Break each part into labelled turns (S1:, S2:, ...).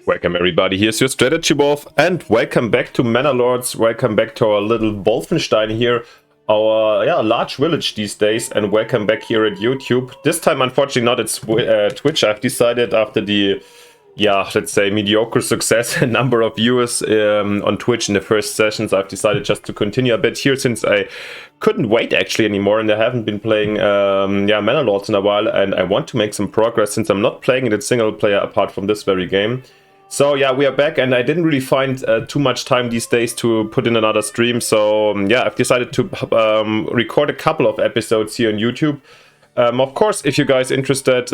S1: Welcome everybody, here's your Strategy Wolf, and welcome back to Manor Lords, welcome back to our little Wolfenstein here, our large village these days, and welcome back here at YouTube. This time unfortunately not at Twitch. I've decided after the, let's say mediocre success and number of viewers on Twitch in the first sessions, I've decided just to continue a bit here since I couldn't wait actually anymore, and I haven't been playing Manor Lords in a while, and I want to make some progress since I'm not playing it in single player apart from this very game. So yeah, we are back, and I didn't really find too much time these days to put in another stream. So I've decided to record a couple of episodes here on YouTube. Of course, if you guys interested,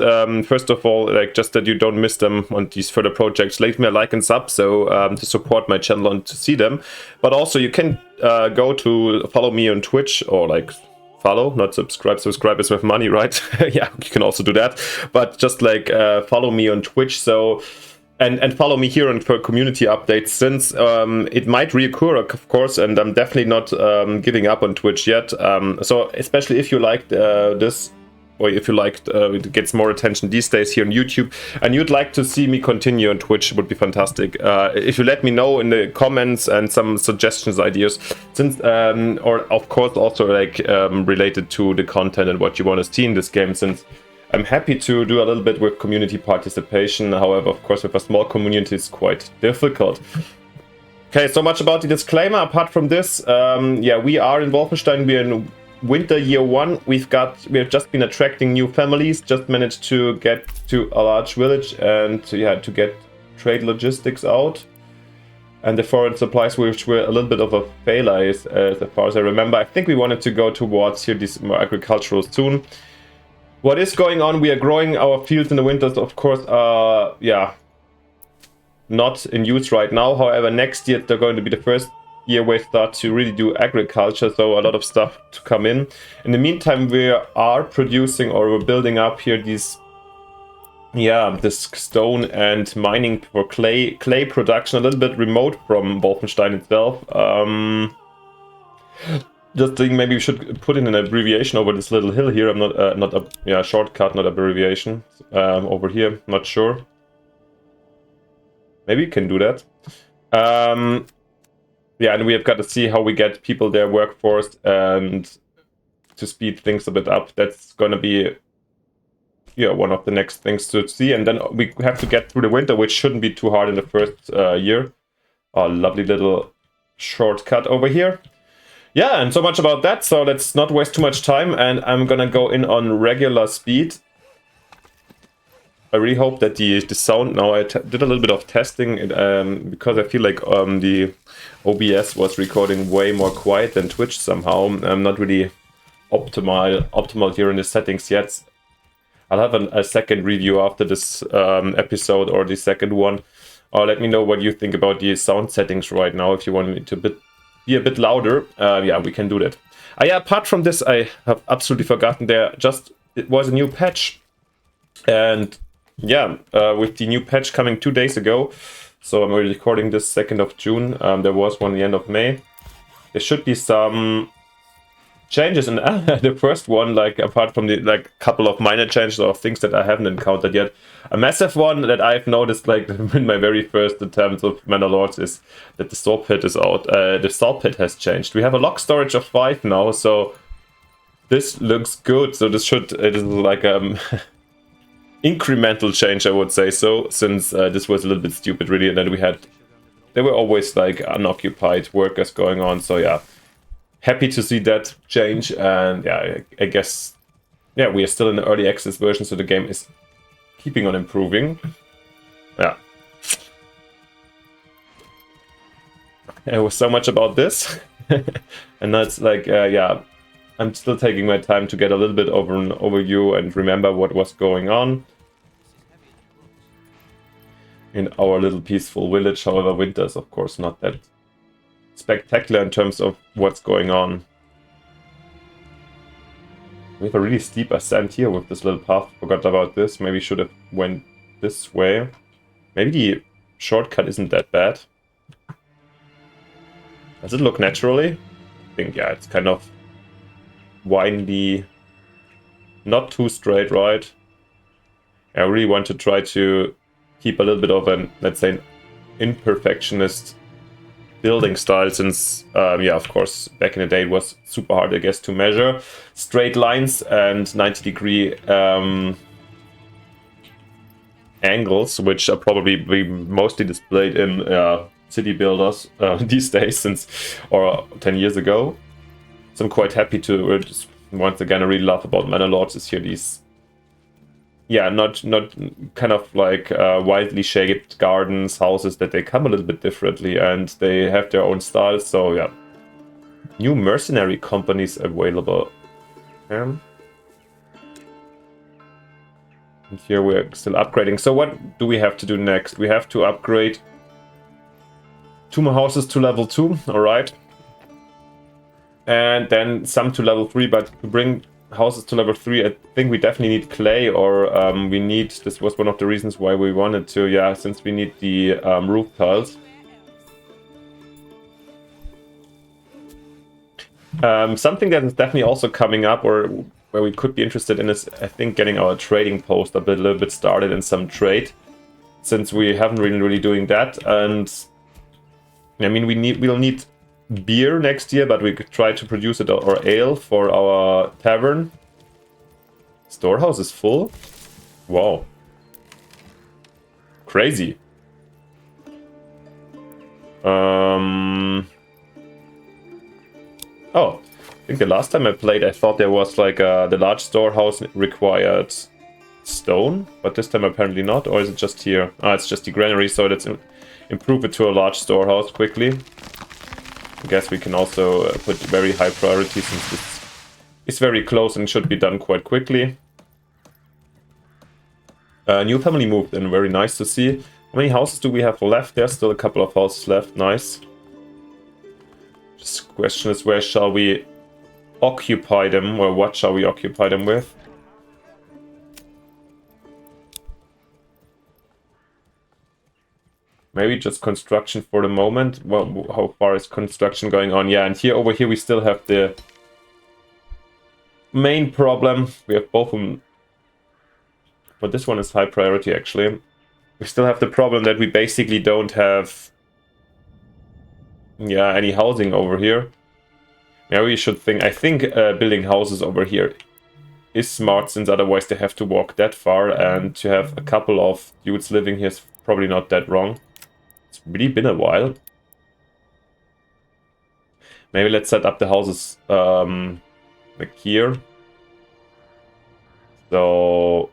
S1: first of all, like just that you don't miss them on these further projects, leave me a like and sub so to support my channel and to see them. But also you can go to follow me on Twitch, or like follow, not subscribe. Subscribe is with money, right? Yeah, you can also do that. But just like follow me on Twitch. So. And follow me here for community updates, since it might reoccur, of course, and I'm definitely not giving up on Twitch yet. So especially if you liked this, or if you liked it gets more attention these days here on YouTube, and you'd like to see me continue on Twitch, it would be fantastic. If you let me know in the comments and some suggestions, ideas, since or of course also like related to the content and what you want to see in this game, since I'm happy to do a little bit with community participation. However, of course, with a small community, it's quite difficult. Okay, so much about the disclaimer. Apart from this, we are in Wolfenstein. We're in winter year 1. We have just been attracting new families. Just managed to get to a large village and to get trade logistics out. And the foreign supplies, which were a little bit of a failure, as far as I remember. I think we wanted to go towards here this more agricultural soon. What is going on? We are growing our fields in the winters, of course, not in use right now. However, next year they're going to be the first year we start to really do agriculture, so a lot of stuff to come in. In the meantime, we are producing, or we're building up here these, this stone and mining for clay production, a little bit remote from Wolfenstein itself. Just think maybe we should put in an abbreviation over this little hill here. I'm not a shortcut, not abbreviation over here. Not sure. Maybe you can do that. And we have got to see how we get people there, workforce, and to speed things a bit up. That's gonna be one of the next things to see. And then we have to get through the winter, which shouldn't be too hard in the first year. A lovely little shortcut over here. Yeah, and so much about that, so let's not waste too much time, and I'm gonna go in on regular speed. I really hope that the sound, now I did a little bit of testing, because I feel like the OBS was recording way more quiet than Twitch somehow. I'm not really optimal here in the settings yet. I'll have a second review after this episode, or the second one. Or let me know what you think about the sound settings right now, if you want me to be a bit louder. We can do that. Apart from this, I have absolutely forgotten, it was a new patch, and with the new patch coming 2 days ago, so I'm recording this 2nd of June, there was one at the end of May. There should be some changes in the first one, like apart from the couple of minor changes or things that I haven't encountered yet. A massive one that I've noticed in my very first attempts of Manor Lords is that the saw pit is out. The saw pit has changed. We have a lock storage of 5 now, so this looks good. So it is like incremental change, I would say so, since this was a little bit stupid really, and then there were always unoccupied workers going on, so happy to see that change. And I guess we are still in the early access version, so the game is keeping on improving. It was so much about this. And that's I'm still taking my time to get a little bit over an overview and remember what was going on in our little peaceful village. However, winter is of course not that spectacular in terms of what's going on. We have a really steep ascent here with this little path. Forgot about this. Maybe should have went this way. Maybe the shortcut isn't that bad. Does it look naturally? I think it's kind of windy, not too straight, right? I really want to try to keep a little bit of an, let's say, an imperfectionist building style, since yeah, of course, back in the day it was super hard, I guess, to measure straight lines and 90-degree angles, which are probably mostly displayed in city builders these days, since, or 10 years ago. So I'm quite happy to just, once again, I really love about Manor Lords is here these, yeah, not kind of like widely shaped gardens, houses, that they come a little bit differently and they have their own style. So yeah, new mercenary companies available. And here we're still upgrading. So what do we have to do next? We have to upgrade 2 more houses to level 2, alright. And then some to level 3, but to bring houses to level 3, I think we definitely need clay, or we need, this was one of the reasons why we wanted to, yeah, since we need the roof tiles. Something that is definitely also coming up, or where we could be interested in, is, I think, getting our trading post a little bit started in some trade, since we haven't really doing that. And I mean, we'll need beer next year, but we could try to produce it, or ale, for our tavern. Storehouse is full. Wow, crazy. Oh, I think the last time I played, I thought there was like the large storehouse required stone, but this time apparently not. Or is it just here? Ah, it's just the granary, so let's improve it to a large storehouse quickly. I guess we can also put very high priority, since this is very close and should be done quite quickly. New family moved in, very nice to see. How many houses do we have left? There's still a couple of houses left, nice. Just question is, where shall we occupy them, or what shall we occupy them with? Maybe just construction for the moment. Well, how far is construction going on? Yeah, and here, over here, we still have the main problem. We have both of them, but this one is high priority, actually. We still have the problem that we basically don't have, yeah, any housing over here. Maybe we should think, I think building houses over here is smart, since otherwise they have to walk that far, and to have a couple of dudes living here is probably not that wrong. It's really been a while. Maybe let's set up the houses like here. So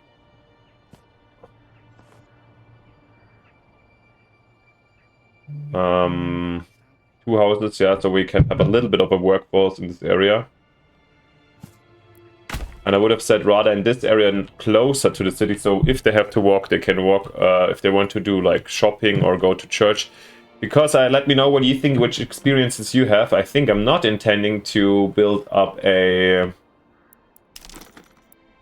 S1: two houses, yeah, so we can have a little bit of a workforce in this area. And I would have said rather in this area and closer to the city, so if they have to walk, they can walk. If they want to do like shopping or go to church. Because let me know what you think, which experiences you have. I think I'm not intending to build up a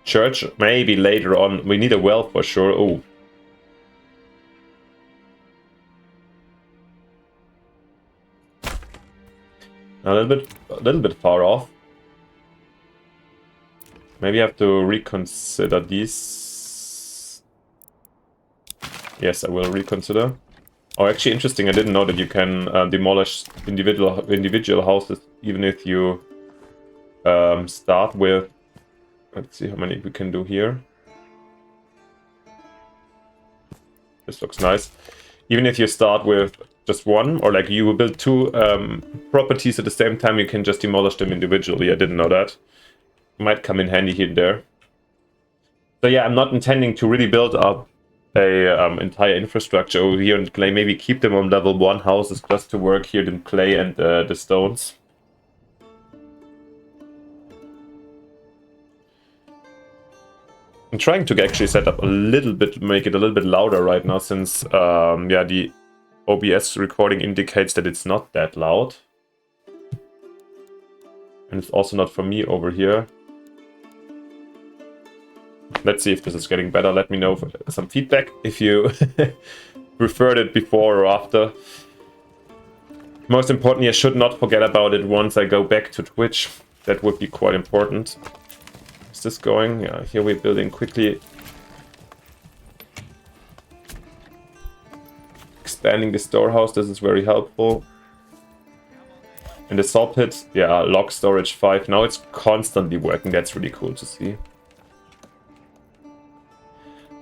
S1: church. Maybe later on. We need a well for sure. Oh. A little bit far off. Maybe I have to reconsider these. Yes, I will reconsider. Oh, actually interesting. I didn't know that you can demolish individual houses, even if you start with. Let's see how many we can do here. This looks nice. Even if you start with just one, or like you build 2 properties at the same time, you can just demolish them individually. I didn't know that. Might come in handy here and there. So yeah, I'm not intending to really build up a entire infrastructure over here in clay. Maybe keep them on level 1 houses just to work here in clay and the stones. I'm trying to actually set up a little bit, make it a little bit louder right now, since yeah, the OBS recording indicates that it's not that loud. And it's also not for me over here. Let's see if this is getting better. Let me know some feedback if you preferred it before or after. Most importantly, I should not forget about it once I go back to Twitch. That would be quite important. Is this going? Yeah, here we're building quickly. expanding the storehouse. This is very helpful. And the salt pit, yeah, log storage 5. Now it's constantly working. That's really cool to see.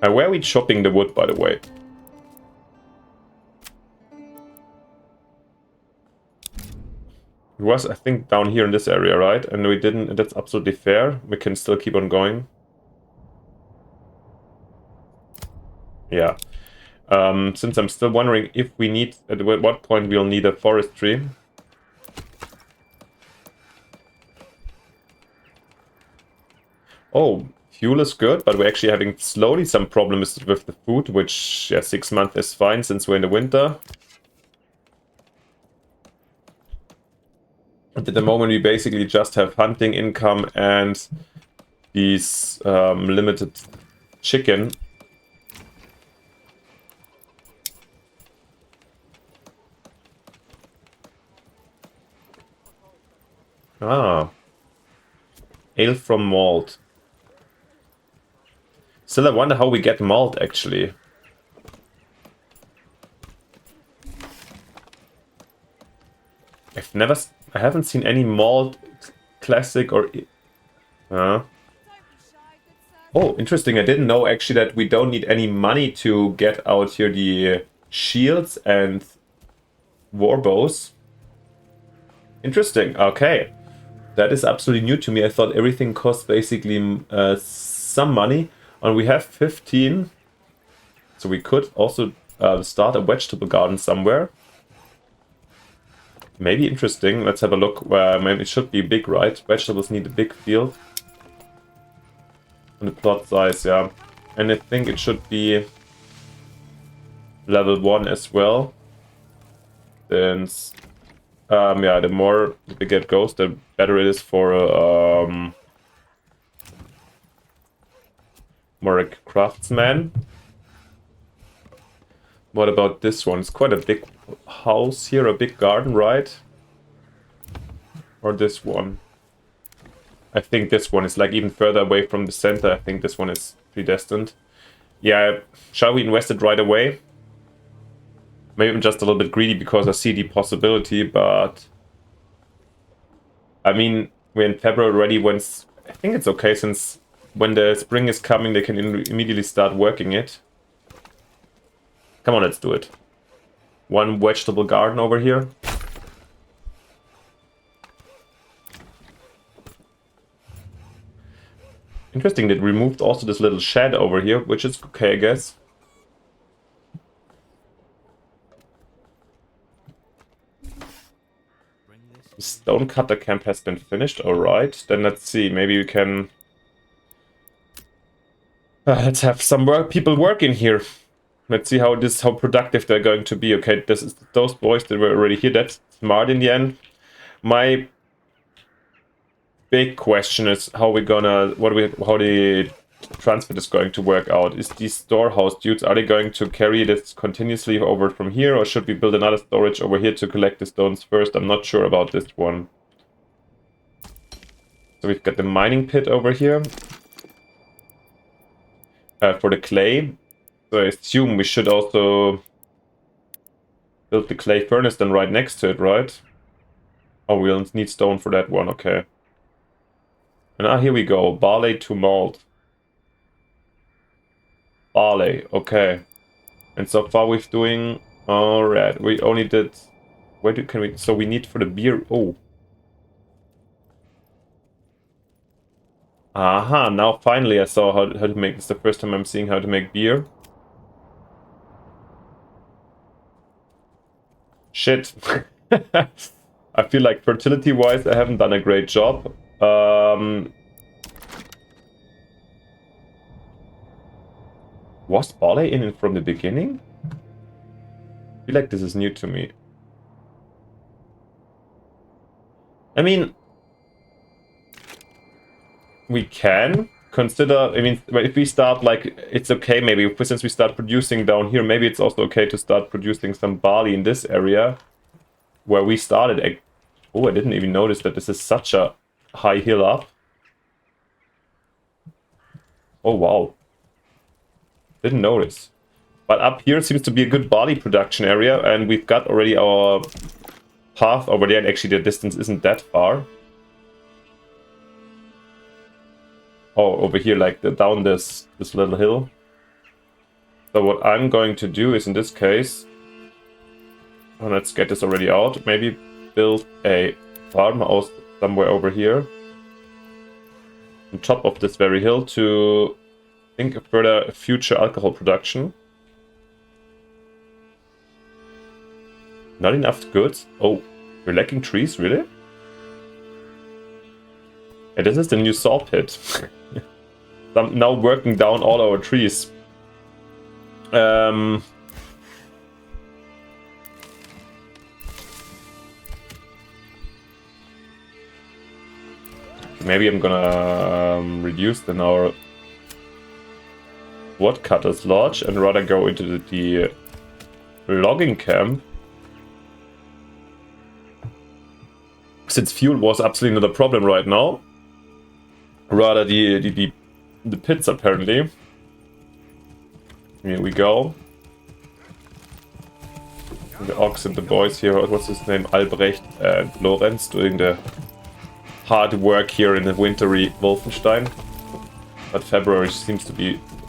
S1: Where are we chopping the wood, by the way? It was, I think, down here in this area, right? And we didn't. That's absolutely fair. We can still keep on going. Yeah. Since I'm still wondering if we need, at what point we'll need a forestry. Oh, fuel is good, but we're actually having slowly some problems with the food, which, yeah, 6 months is fine since we're in the winter. But at the moment, we basically just have hunting income and these limited chicken. Ah. Ale from malt. Still, I wonder how we get malt, actually. I haven't seen any malt classic or... Oh, interesting. I didn't know, actually, that we don't need any money to get out here the shields and war bows. Interesting. Okay. That is absolutely new to me. I thought everything cost basically some money. And we have 15. So we could also start a vegetable garden somewhere. Maybe interesting. Let's have a look. Maybe it should be big, right? Vegetables need a big field. And the plot size, yeah. And I think it should be level 1 as well. Since, yeah, the more the bigger it goes, the better it is for more a craftsman. What about this one? It's quite a big house here, a big garden, right? Or this one? I think this one is like even further away from the center. I think this one is predestined. Yeah, shall we invest it right away? Maybe I'm just a little bit greedy because I see the possibility, but... I mean, we're in February already. I think it's okay, since when the spring is coming, they can immediately start working it. Come on, let's do it. One vegetable garden over here. Interesting, they removed also this little shed over here, which is okay, I guess. The stone cutter camp has been finished, alright. Then let's see, maybe we can... let's have some people work in here. Let's see how productive they're going to be. Okay, this is those boys that were already here. That's smart in the end. My big question is how the transport is going to work out. Is these storehouse dudes, are they going to carry this continuously over from here, or should we build another storage over here to collect the stones first? I'm not sure about this one. So we've got the mining pit over here for the clay. So I assume we should also build the clay furnace then right next to it, right? Oh, we'll need stone for that one, okay. And here we go, barley to malt. Barley, okay. And so far we're doing... Alright, we only did... So we need for the beer... Oh. Aha, now finally I saw how to make... It's the first time I'm seeing how to make beer. Shit. I feel like fertility-wise I haven't done a great job. Was barley in it from the beginning? I feel like this is new to me. I mean... We can consider... I mean, if we start, like, it's okay maybe, since we start producing down here, maybe it's also okay to start producing some barley in this area. Where we started... Oh, I didn't even notice that this is such a high hill up. Oh, wow. Didn't notice. But up here seems to be a good barley production area, and we've got already our path over there, and actually the distance isn't that far. Oh, over here, like down this little hill. So what I'm going to do is, in this case, let's get this already out. Maybe build a farmhouse somewhere over here, on top of this very hill, to think of further future alcohol production. Not enough goods. Oh, we're lacking trees, really? Yeah, this is the new saw pit. I'm now working down all our trees. Maybe I'm gonna reduce then our woodcutter's lodge and rather go into the logging camp. Since fuel was absolutely not a problem right now. Rather the pits, apparently. Here we go. The Ox and the boys here, what's his name? Albrecht and Lorenz doing the hard work here in the wintry Wolfenstein. But February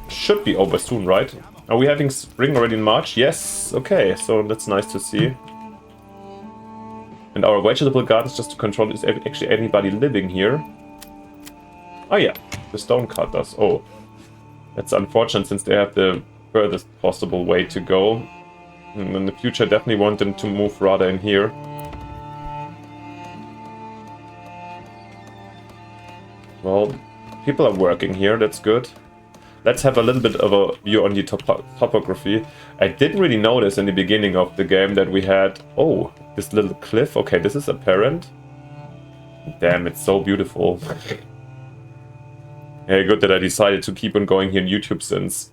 S1: should be over soon, right? Are we having spring already in March? Yes, okay, so that's nice to see. And our vegetable gardens, just to control, is actually anybody living here? Oh yeah, the stone cutters. Oh, that's unfortunate since they have the furthest possible way to go. And in the future, I definitely want them to move rather in here. Well, people are working here, that's good. Let's have a little bit of a view on the topography. I didn't really notice in the beginning of the game that we had... Oh, this little cliff. Okay, this is apparent. Damn, it's so beautiful. Yeah, good that I decided to keep on going here in YouTube since...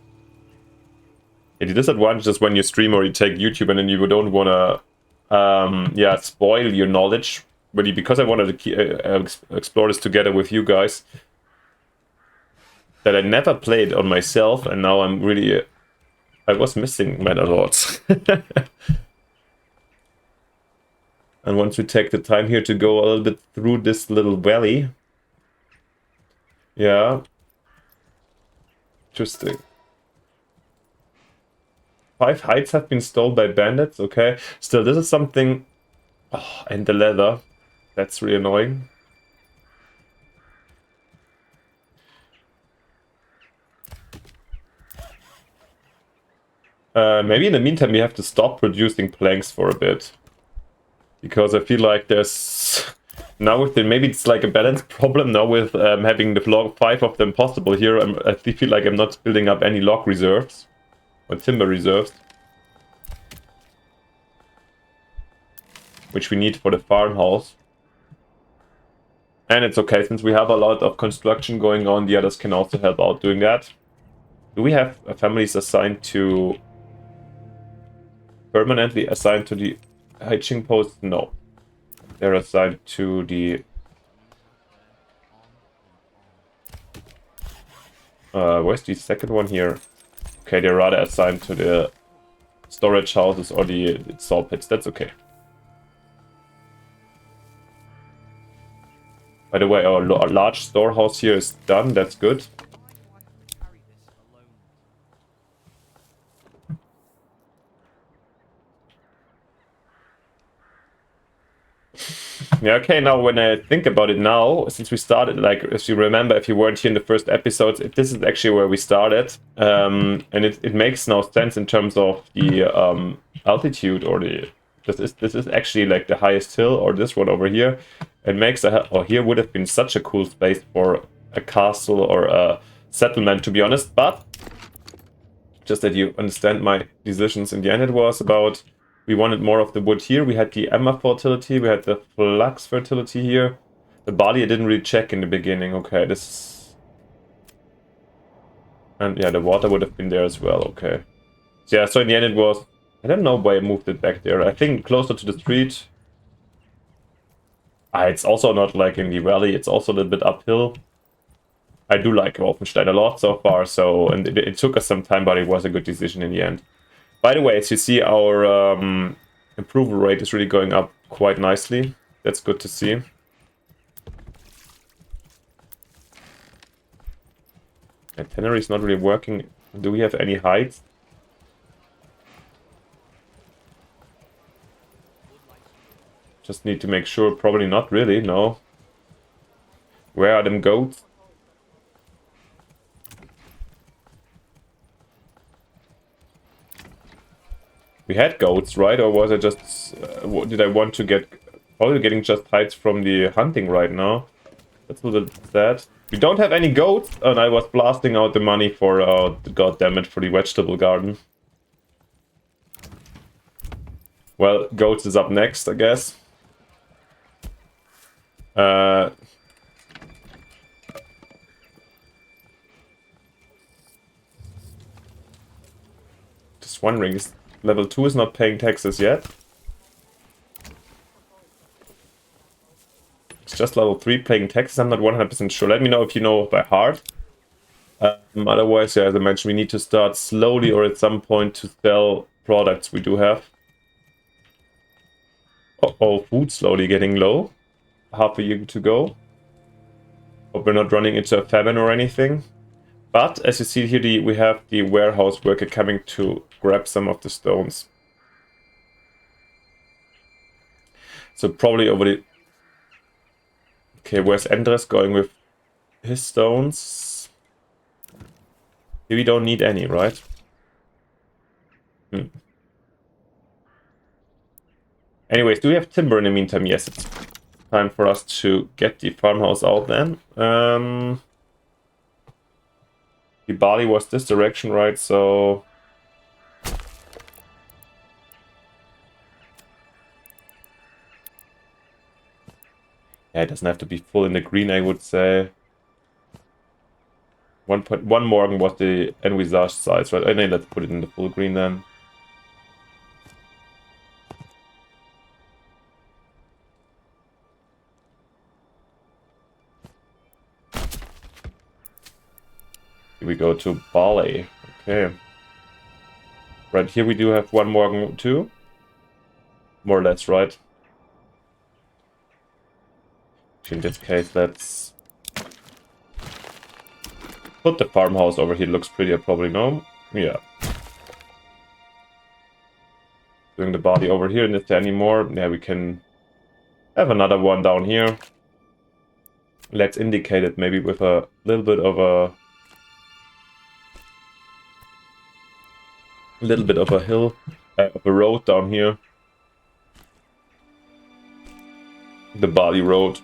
S1: Yeah, the disadvantage is when you stream or you take YouTube and then you don't want to spoil your knowledge. But because I wanted to explore this together with you guys, that I never played on myself, and now I'm really... I was missing Manor Lords. And once we take the time here to go a little bit through this little valley... Yeah. Interesting. 5 heights have been stolen by bandits, okay. Still, this is something... Oh, and the leather. That's really annoying. Maybe in the meantime we have to stop producing planks for a bit. Because I feel like there's... Now with the... Maybe it's like a balance problem now with having the 5 of them possible here. I feel like I'm not building up any log reserves. Or timber reserves. Which we need for the farmhouse. And it's okay, since we have a lot of construction going on, the others can also help out doing that. Do we have families assigned to... Permanently assigned to the hitching post? No. They're assigned to the... where's the second one here? Okay, they're rather assigned to the storage houses or the saw pits. That's okay. By the way, our large storehouse here is done. That's good. Yeah, okay, now when I think about it now, since we started, like, if you remember, if you weren't here in the first episodes, this is actually where we started. And it makes no sense in terms of the altitude or the... This is actually like the highest hill, or this one over here. It makes here would have been such a cool space for a castle or a settlement, to be honest. But just that you understand my decisions, in the end it was about... We wanted more of the wood here. We had the emmer fertility. We had the flax fertility here. The barley I didn't really check in the beginning. Okay, this... And yeah, the water would have been there as well. Okay. So yeah, so in the end it was... I don't know why I moved it back there. I think closer to the street. It's also not like in the valley. It's also a little bit uphill. I do like Wolfenstein a lot so far. So, and it took us some time, but it was a good decision in the end. By the way, as you see, our approval rate is really going up quite nicely. That's good to see. Itinerary is not really working. Do we have any heights? Just need to make sure. Probably not really, no. Where are them goats? We had goats, right? Or was I just... did I want to get... Probably getting just hides from the hunting right now. That's a little sad. We don't have any goats, and I was blasting out the money for... goddammit, for the vegetable garden. Well, goats is up next, I guess. Just wondering, level 2 is not paying taxes yet. It's just level 3 paying taxes, I'm not 100% sure. Let me know if you know by heart. Otherwise, yeah, as I mentioned, we need to start slowly or at some point to sell products we do have. Uh-oh, food slowly getting low. Half a year to go. Hope we're not running into a famine or anything. But as you see here, we have the warehouse worker coming to grab some of the stones. So probably over the... Okay, where's Andres going with his stones? Here we don't need any, right? Anyways, do we have timber in the meantime? Yes, it's time for us to get the farmhouse out then. The barley was this direction, right? So... Yeah, it doesn't have to be full in the green, I would say. 1.1 morgen was the envisaged size, right? Okay, let's put it in the full green then. Here we go to barley. Okay. Right, here we do have 1 morgen too. More or less, right? In this case, let's put the farmhouse over here. Looks pretty, I probably know. Yeah. Doing the body over here, and is there any more? Yeah, we can have another one down here. Let's indicate it maybe with a little bit of a... hill, of a road down here. The body road.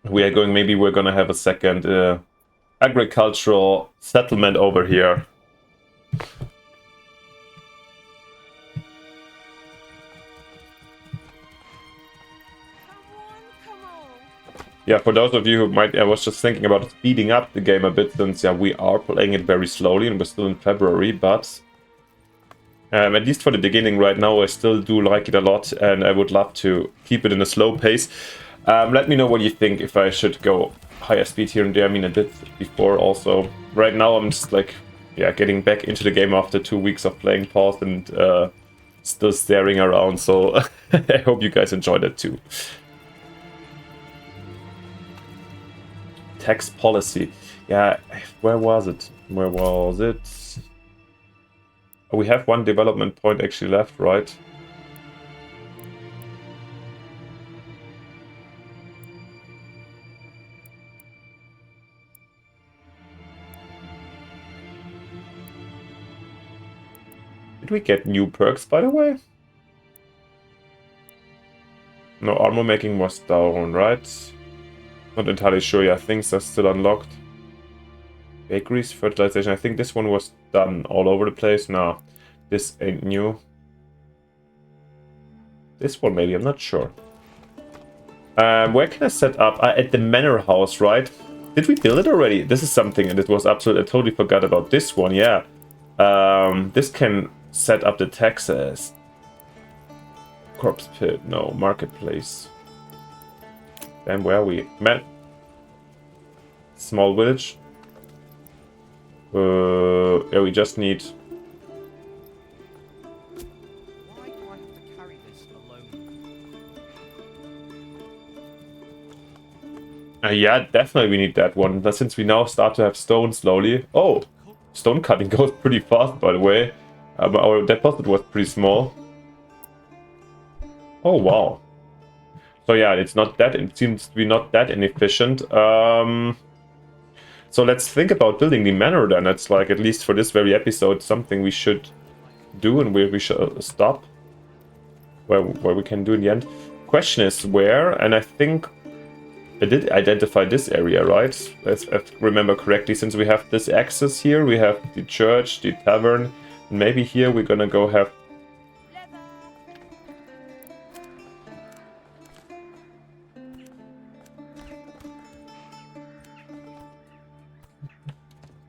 S1: We are going, maybe we're gonna have a second agricultural settlement over here. Yeah, for those of you who might, I was just thinking about speeding up the game a bit, since yeah, we are playing it very slowly and we're still in February, but at least for the beginning right now, I still do like it a lot, and I would love to keep it in a slow pace. Let me know what you think, if I should go higher speed here and there. I mean, I did before also. Right now, I'm just like, yeah, getting back into the game after 2 weeks of playing pause and still staring around, so I hope you guys enjoyed it too. Tax policy. Yeah, where was it? Where was it? Oh, we have one development point actually left, right? Did we get new perks, by the way? No, armor making was down, right? Not entirely sure, yeah, things are still unlocked. Bakeries, fertilization, I think this one was done all over the place. No, this ain't new. This one maybe, I'm not sure. Where can I set up? At the Manor house, right? Did we build it already? This is something, and it was absolutely, I totally forgot about this one, yeah. This can set up the taxes. Corpse pit, no, marketplace. Then where are we? Small village. Yeah, we just need...
S2: Why do I have to carry this alone?
S1: Yeah, definitely we need that one. Since we now start to have stone slowly. Oh, stone cutting goes pretty fast, by the way. But our deposit was pretty small. Oh, wow. So yeah, it's not that. It seems to be not that inefficient. So let's think about building the manor then. That's like, at least for this very episode, something we should do and where we should stop. Where we can do in the end. Question is where, and I think I did identify this area, right? If I remember correctly, since we have this axis here, we have the church, the tavern, and maybe here we're gonna go have...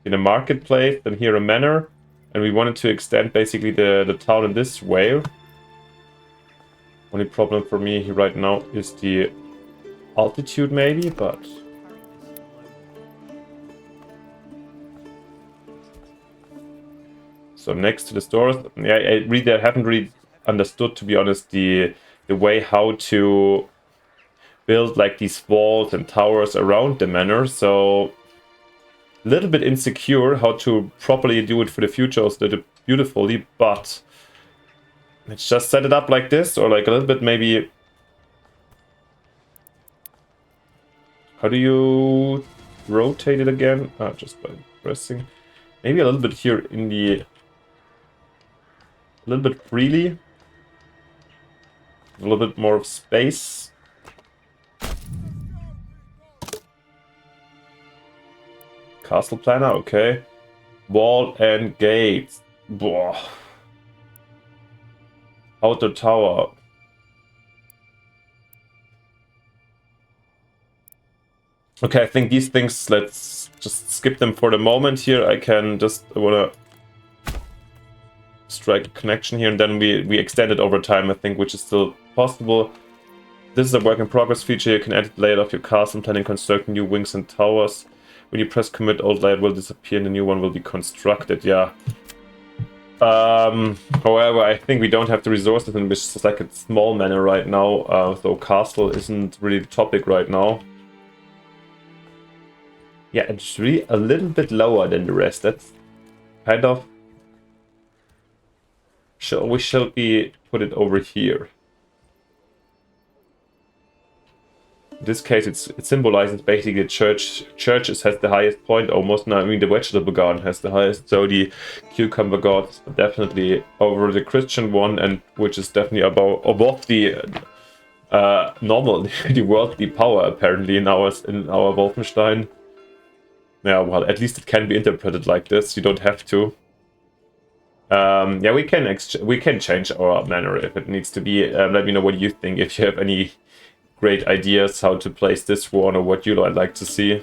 S1: in a marketplace, and here a manor, and we wanted to extend basically the town in this way. Only problem for me right now is the altitude maybe, but... So next to the stores, yeah, I haven't really understood, to be honest, the way how to build like these walls and towers around the manor, so... A little bit insecure how to properly do it for the future, also did it beautifully, but let's just set it up like this, or like a little bit maybe... How do you rotate it again? Ah, just by pressing. Maybe a little bit here in the... A little bit freely. A little bit more of space. Castle planner, okay. Wall and gates. Boah. Outer tower. Okay, I think these things, let's just skip them for the moment here. I can just wanna strike a connection here, and then we extend it over time, I think, which is still possible. This is a work in progress feature. You can edit the layout of your castle, planning construct new wings and towers. When you press commit, old layout will disappear and the new one will be constructed, yeah. However, I think we don't have the resources, and it's just like a small manor right now, so castle isn't really the topic right now. Yeah, it's really a little bit lower than the rest. That's kind of... We shall be put it over here. In this case, it symbolizes basically the churches has the highest point almost. Now, I mean, the vegetable garden has the highest, so the cucumber gods are definitely over the Christian one, and which is definitely above the normal, the worldly power apparently in our Wolfenstein. Yeah, well, at least it can be interpreted like this. You don't have to. Yeah, we can change our manor if it needs to be. Let me know what you think, if you have any great ideas how to place this one, or what you'd like to see.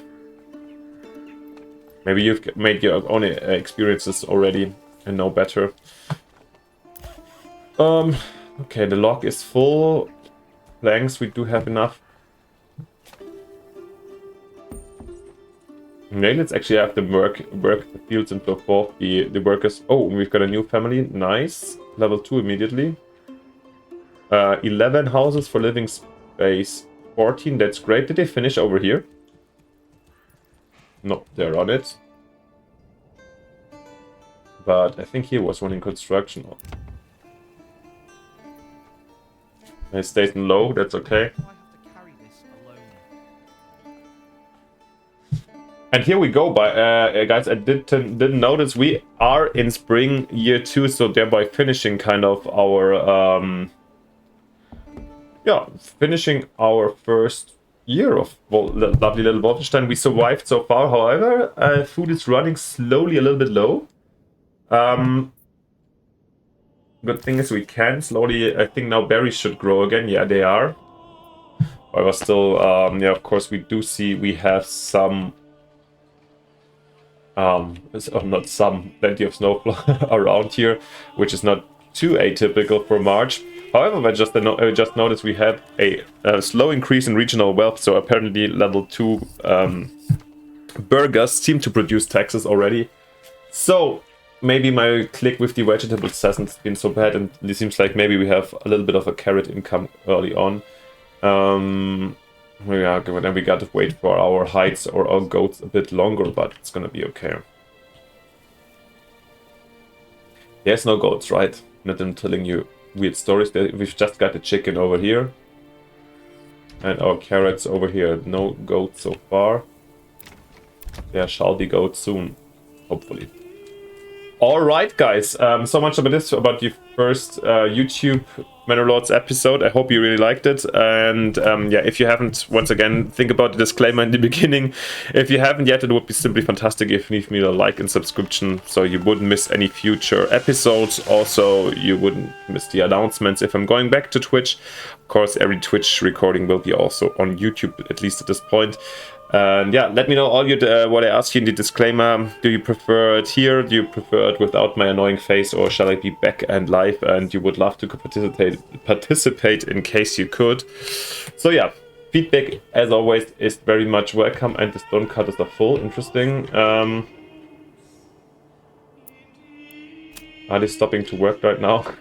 S1: Maybe you've made your own experiences already and know better. Okay, the log is full. Planks, we do have enough. Maybe let's actually have them work the fields and so forth. The workers. Oh, we've got a new family. Nice. Level 2 immediately. 11 houses for living space. 14, that's great. Did they finish over here? No, they're on it. But I think here was one in construction. It stays in low, that's okay. And here we go, guys, I didn't notice we are in spring year 2, so thereby finishing kind of our, yeah, finishing our first year of lovely little Wolfenstein. We survived so far, however, food is running slowly a little bit low. Good thing is we can slowly, I think now berries should grow again, yeah, they are. However, still, yeah, of course, we do see we have some... not some, plenty of snowfall around here, which is not too atypical for March. However, I just noticed we had a slow increase in regional wealth, so apparently level 2 burgers seem to produce taxes already. So maybe my click with the vegetables hasn't been so bad, and it seems like maybe we have a little bit of a carrot income early on. Yeah, then we gotta wait for our hides or our goats a bit longer, but it's gonna be okay. There's no goats, right? Not them telling you weird stories. We've just got the chicken over here. And our carrots over here. No goats so far. There shall be goats soon, hopefully. Alright guys, so much about this, about the first YouTube Manor Lords episode. I hope you really liked it, and yeah, if you haven't, once again, think about the disclaimer in the beginning. If you haven't yet, it would be simply fantastic if you leave me a like and subscription, so you wouldn't miss any future episodes. Also, you wouldn't miss the announcements if I'm going back to Twitch. Of course, every Twitch recording will be also on YouTube, at least at this point. And yeah, let me know all what I asked you in the disclaimer. Do you prefer it here? Do you prefer it without my annoying face, or shall I be back and live? And you would love to participate in case you could. So yeah, feedback as always is very much welcome. And the stone cutters are full. Interesting. Are they stopping to work right now?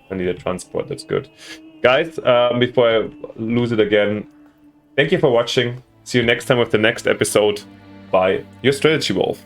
S1: I need a transport. That's good, guys. Before I lose it again, thank you for watching. See you next time with the next episode. Bye, your Strategy Wolf.